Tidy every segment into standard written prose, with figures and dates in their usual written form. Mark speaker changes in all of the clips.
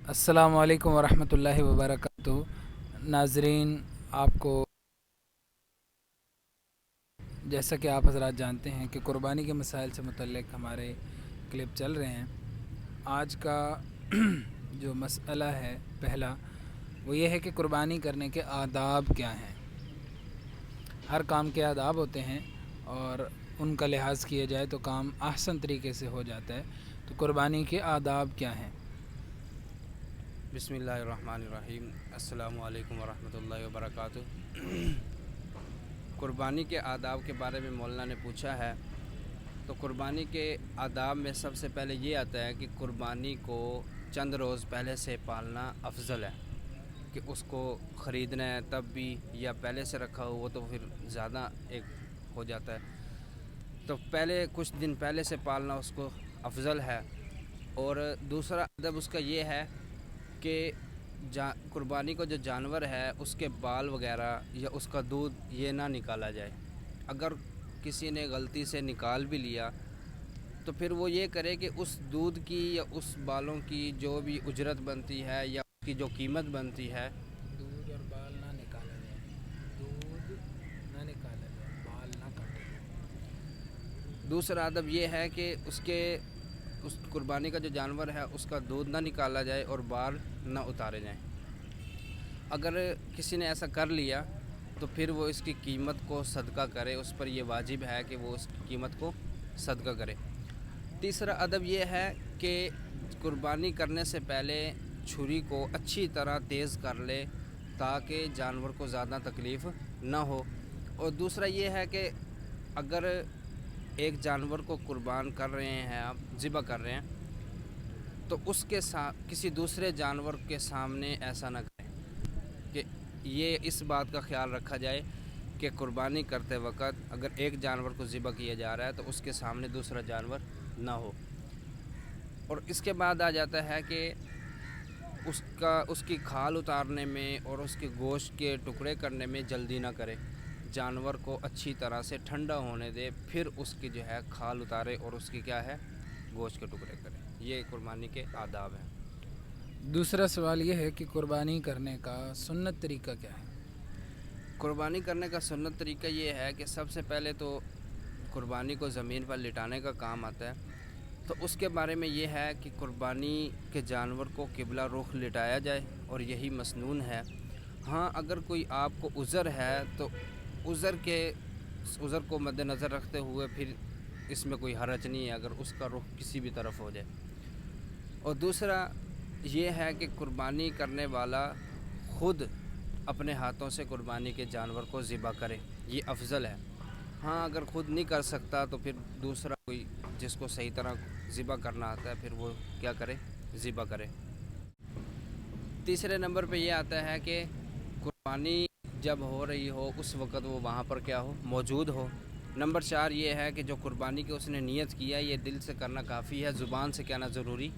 Speaker 1: السلام علیکم ورحمۃ اللہ وبرکاتہ۔ ناظرین، آپ کو جیسا کہ آپ حضرات جانتے ہیں کہ قربانی کے مسائل سے متعلق ہمارے کلپ چل رہے ہیں۔ آج کا جو مسئلہ ہے پہلا، وہ یہ ہے کہ قربانی کرنے کے آداب کیا ہیں۔ ہر کام کے آداب ہوتے ہیں اور ان کا لحاظ کیا جائے تو کام احسن طریقے سے ہو جاتا ہے۔ تو قربانی کے آداب کیا ہیں؟
Speaker 2: بسم اللہ الرحمن الرحیم۔ السلام علیکم ورحمۃ اللہ وبرکاتہ۔ قربانی کے آداب کے بارے میں مولانا نے پوچھا ہے، تو قربانی کے آداب میں سب سے پہلے یہ آتا ہے کہ قربانی کو چند روز پہلے سے پالنا افضل ہے، کہ اس کو خریدنا ہے تب بھی یا پہلے سے رکھا ہو وہ تو پھر زیادہ ایک ہو جاتا ہے، تو پہلے کچھ دن پہلے سے پالنا اس کو افضل ہے۔ اور دوسرا ادب اس کا یہ ہے کہ قربانی کو جو جانور ہے اس کے بال وغیرہ یا اس کا دودھ یہ نہ نکالا جائے۔ اگر کسی نے غلطی سے نکال بھی لیا تو پھر وہ یہ کرے کہ اس دودھ کی یا اس بالوں کی جو بھی اجرت بنتی ہے یا اس کی جو قیمت بنتی ہے،
Speaker 1: دودھ اور بال نہ نکالا جائے، دودھ نہ نکالا جائے، بال نہ کاٹے جائے۔
Speaker 2: دوسرا ادب یہ ہے کہ اس قربانی کا جو جانور ہے اس کا دودھ نہ نکالا جائے اور بال نہ اتارے جائیں۔ اگر کسی نے ایسا کر لیا تو پھر وہ اس کی قیمت کو صدقہ کرے، اس پر یہ واجب ہے کہ وہ اس کی قیمت کو صدقہ کرے۔ تیسرا ادب یہ ہے کہ قربانی کرنے سے پہلے چھری کو اچھی طرح تیز کر لے تاکہ جانور کو زیادہ تکلیف نہ ہو۔ اور دوسرا یہ ہے کہ اگر ایک جانور کو قربان کر رہے ہیں، آپ ذبح کر رہے ہیں، تو اس کے کسی دوسرے جانور کے سامنے ایسا نہ کریں، کہ یہ اس بات کا خیال رکھا جائے کہ قربانی کرتے وقت اگر ایک جانور کو ذبح کیا جا رہا ہے تو اس کے سامنے دوسرا جانور نہ ہو۔ اور اس کے بعد آ جاتا ہے کہ اس کی کھال اتارنے میں اور اس کے گوشت کے ٹکڑے کرنے میں جلدی نہ کرے، جانور کو اچھی طرح سے ٹھنڈا ہونے دے، پھر اس کی جو ہے کھال اتارے اور اس کی کیا ہے گوشت کے ٹکڑے کرے۔ یہ قربانی کے آداب ہیں۔
Speaker 1: دوسرا سوال یہ ہے کہ قربانی کرنے کا سنت طریقہ کیا ہے؟
Speaker 2: قربانی کرنے کا سنت طریقہ یہ ہے کہ سب سے پہلے تو قربانی کو زمین پر لٹانے کا کام آتا ہے، تو اس کے بارے میں یہ ہے کہ قربانی کے جانور کو قبلہ رخ لٹایا جائے اور یہی مسنون ہے۔ ہاں، اگر کوئی آپ کو عذر ہے تو عذر کو مد نظر رکھتے ہوئے پھر اس میں کوئی حرج نہیں ہے اگر اس کا رخ کسی بھی طرف ہو جائے۔ اور دوسرا یہ ہے کہ قربانی کرنے والا خود اپنے ہاتھوں سے قربانی کے جانور کو ذبح کرے، یہ افضل ہے۔ ہاں، اگر خود نہیں کر سکتا تو پھر دوسرا کوئی جس کو صحیح طرح ذبح کرنا آتا ہے پھر وہ کیا کرے، ذبح کرے۔ تیسرے نمبر پہ یہ آتا ہے کہ قربانی جب ہو رہی ہو اس وقت وہ وہاں پر کیا ہو، موجود ہو۔ نمبر 4 یہ ہے کہ جو قربانی کی اس نے نیت کیا یہ دل سے کرنا کافی ہے، زبان سے کہنا ضروری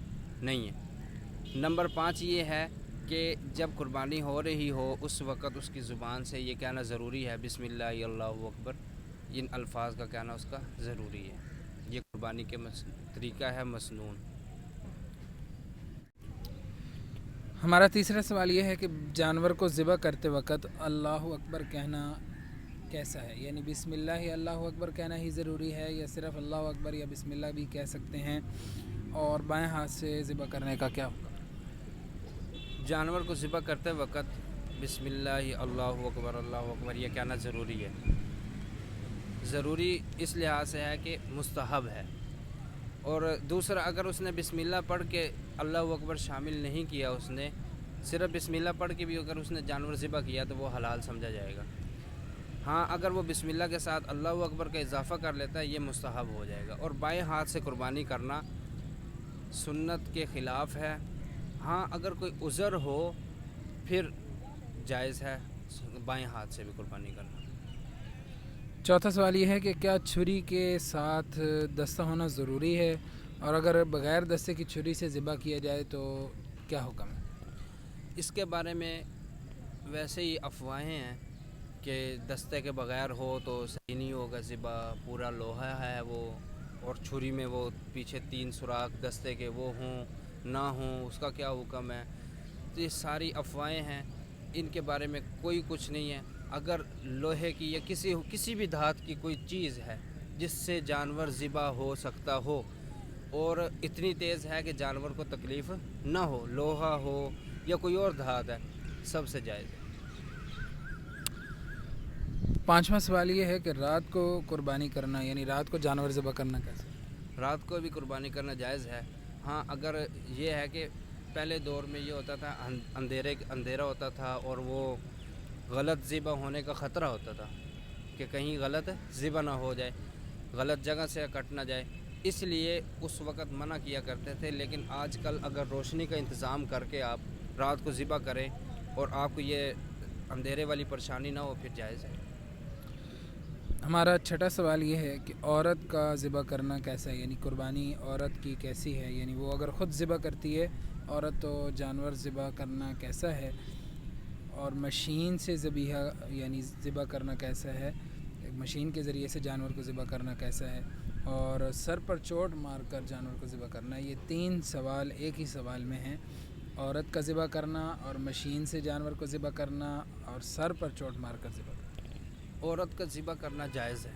Speaker 2: نہیں ہے۔ نمبر 5 یہ ہے کہ جب قربانی ہو رہی ہو اس وقت اس کی زبان سے یہ کہنا ضروری ہے، بسم اللہ اللہ اکبر، ان الفاظ کا کہنا اس کا ضروری ہے۔ یہ قربانی کے طریقہ ہے مسنون۔
Speaker 1: ہمارا تیسرا سوال یہ ہے کہ جانور کو ذبح کرتے وقت اللہ اکبر کہنا کیسا ہے؟ یعنی بسم اللہ اللہ اکبر کہنا ہی ضروری ہے یا صرف اللہ اکبر یا بسم اللہ بھی کہہ سکتے ہیں؟ اور بائیں ہاتھ سے ذبح کرنے کا کیا ہوگا؟
Speaker 2: جانور کو ذبح کرتے وقت بسم اللہ اللہ اکبر یہ کہنا ضروری ہے۔ ضروری اس لحاظ سے ہے کہ مستحب ہے۔ اور دوسرا، اگر اس نے بسم اللہ پڑھ کے اللہ اکبر شامل نہیں کیا، اس نے صرف بسم اللہ پڑھ کے بھی اگر اس نے جانور ذبح کیا تو وہ حلال سمجھا جائے گا۔ ہاں، اگر وہ بسم اللہ کے ساتھ اللہ اکبر کا اضافہ کر لیتا ہے یہ مستحب ہو جائے گا۔ اور بائیں ہاتھ سے قربانی کرنا سنت کے خلاف ہے۔ ہاں، اگر کوئی عذر ہو پھر جائز ہے بائیں ہاتھ سے بھی قربانی کرنا۔
Speaker 1: چوتھا سوال یہ ہے کہ کیا چھری کے ساتھ دستہ ہونا ضروری ہے، اور اگر بغیر دستے کی چھری سے ذبح کیا جائے تو کیا حکم ہے؟
Speaker 2: اس کے بارے میں ویسے ہی افواہیں ہیں کہ دستے کے بغیر ہو تو صحیح نہیں ہوگا ذبح، پورا لوہا ہے وہ، اور چھری میں وہ پیچھے 3 سوراخ دستے کے وہ ہوں نہ ہوں، اس کا کیا حکم ہے۔ یہ ساری افواہیں ہیں، ان کے بارے میں کوئی کچھ نہیں ہے۔ اگر لوہے کی یا کسی بھی دھات کی کوئی چیز ہے جس سے جانور ذبح ہو سکتا ہو اور اتنی تیز ہے کہ جانور کو تکلیف نہ ہو، لوہا ہو یا کوئی اور دھات ہے، سب سے جائز ہے۔
Speaker 1: 5واں سوال یہ ہے کہ رات کو قربانی کرنا یعنی رات کو جانور ذبح کرنا کیسے؟
Speaker 2: رات کو بھی قربانی کرنا جائز ہے۔ ہاں، اگر یہ ہے کہ پہلے دور میں یہ ہوتا تھا اندھیرا ہوتا تھا اور وہ غلط ذبح ہونے کا خطرہ ہوتا تھا کہ کہیں غلط ذبح نہ ہو جائے، غلط جگہ سے کٹ نہ جائے، اس لیے اس وقت منع کیا کرتے تھے۔ لیکن آج کل اگر روشنی کا انتظام کر کے آپ رات کو ذبح کریں اور آپ کو یہ اندھیرے والی پریشانی نہ ہو، پھر جائز ہے۔
Speaker 1: ہمارا 6واں سوال یہ ہے کہ عورت کا ذبح کرنا کیسا ہے، یعنی قربانی عورت کی کیسی ہے، یعنی وہ اگر خود ذبح کرتی ہے عورت تو جانور ذبح کرنا کیسا ہے، اور مشین سے ذبح کرنا کیسا ہے، مشین کے ذریعے سے جانور کو ذبح کرنا کیسا ہے، اور سر پر چوٹ مار کر جانور کو ذبح کرنا، یہ 3 سوال ایک ہی سوال میں ہیں۔ عورت کا ذبح کرنا اور مشین سے جانور کو ذبح کرنا اور سر پر چوٹ مار کر ذبح کرنا۔
Speaker 2: عورت کا ذبح کرنا جائز ہے،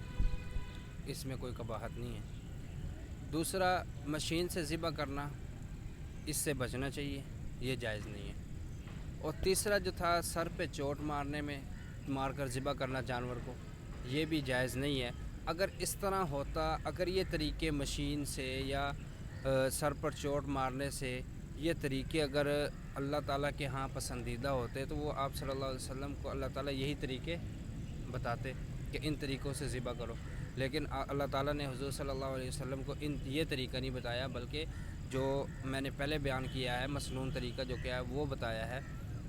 Speaker 2: اس میں کوئی قباحت نہیں ہے۔ دوسرا، مشین سے ذبح کرنا، اس سے بچنا چاہیے، یہ جائز نہیں ہے۔ اور تیسرا جو تھا سر پہ چوٹ مار کر ذبح کرنا جانور کو، یہ بھی جائز نہیں ہے۔ اگر اس طرح ہوتا، اگر یہ طریقے مشین سے یا سر پر چوٹ مارنے سے یہ طریقے اگر اللہ تعالیٰ کے ہاں پسندیدہ ہوتے تو وہ آپ صلی اللہ علیہ وسلم کو اللہ تعالیٰ یہی طریقے بتاتے کہ ان طریقوں سے ذبح کرو، لیکن اللہ تعالیٰ نے حضور صلی اللہ علیہ وسلم کو یہ طریقہ نہیں بتایا، بلکہ جو میں نے پہلے بیان کیا ہے مسنون طریقہ جو کیا ہے وہ بتایا ہے،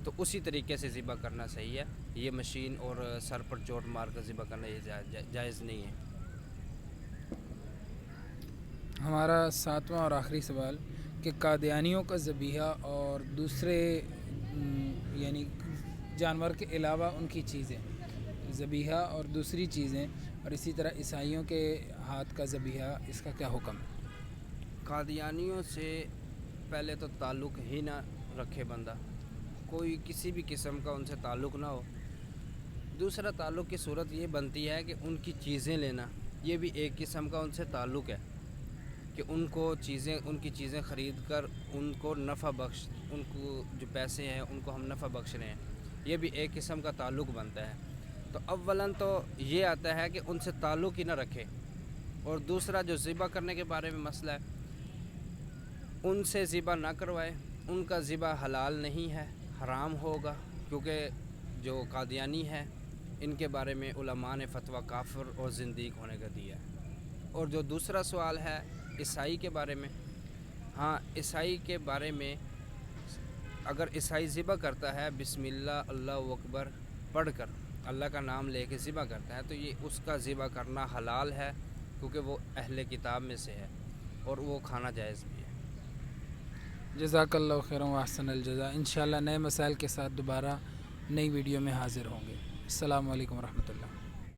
Speaker 2: تو اسی طریقے سے ذبح کرنا صحیح ہے۔ یہ مشین اور سر پر چوٹ مار کر ذبح کرنا یہ جائز نہیں ہے۔
Speaker 1: ہمارا 7واں اور آخری سوال کہ قادیانیوں کا ذبیحہ اور دوسرے یعنی جانور کے علاوہ ان کی چیزیں، ذبیحہ اور دوسری چیزیں، اور اسی طرح عیسائیوں کے ہاتھ کا ذبیحہ، اس کا کیا حکم ہے؟
Speaker 2: قادیانیوں سے پہلے تو تعلق ہی نہ رکھے بندہ، کوئی کسی بھی قسم کا ان سے تعلق نہ ہو۔ دوسرا تعلق کی صورت یہ بنتی ہے کہ ان کی چیزیں لینا، یہ بھی ایک قسم کا ان سے تعلق ہے کہ ان کی چیزیں خرید کر ان کو ان کو جو پیسے ہیں ان کو ہم نفع بخش رہے ہیں، یہ بھی ایک قسم کا تعلق بنتا ہے۔ تو اولاً تو یہ آتا ہے کہ ان سے تعلق ہی نہ رکھے، اور دوسرا جو ذبح کرنے کے بارے میں مسئلہ ہے، ان سے ذبح نہ کروائے، ان کا ذبح حلال نہیں ہے، حرام ہوگا، کیونکہ جو قادیانی ہے ان کے بارے میں علماء نے فتویٰ کافر اور زندیق ہونے کا دیا ہے۔ اور جو دوسرا سوال ہے عیسائی کے بارے میں، ہاں، عیسائی کے بارے میں اگر عیسائی ذبح کرتا ہے بسم اللہ اللہ اکبر پڑھ کر، اللہ کا نام لے کے ذبح کرتا ہے، تو یہ اس کا ذبح کرنا حلال ہے، کیونکہ وہ اہل کتاب میں سے ہے اور وہ کھانا جائز بھی ہے۔
Speaker 1: جزاک اللہ خیر و احسن الجزا۔ انشاءاللہ نئے مسائل کے ساتھ دوبارہ نئی ویڈیو میں حاضر ہوں گے۔ السلام علیکم ورحمۃ اللہ۔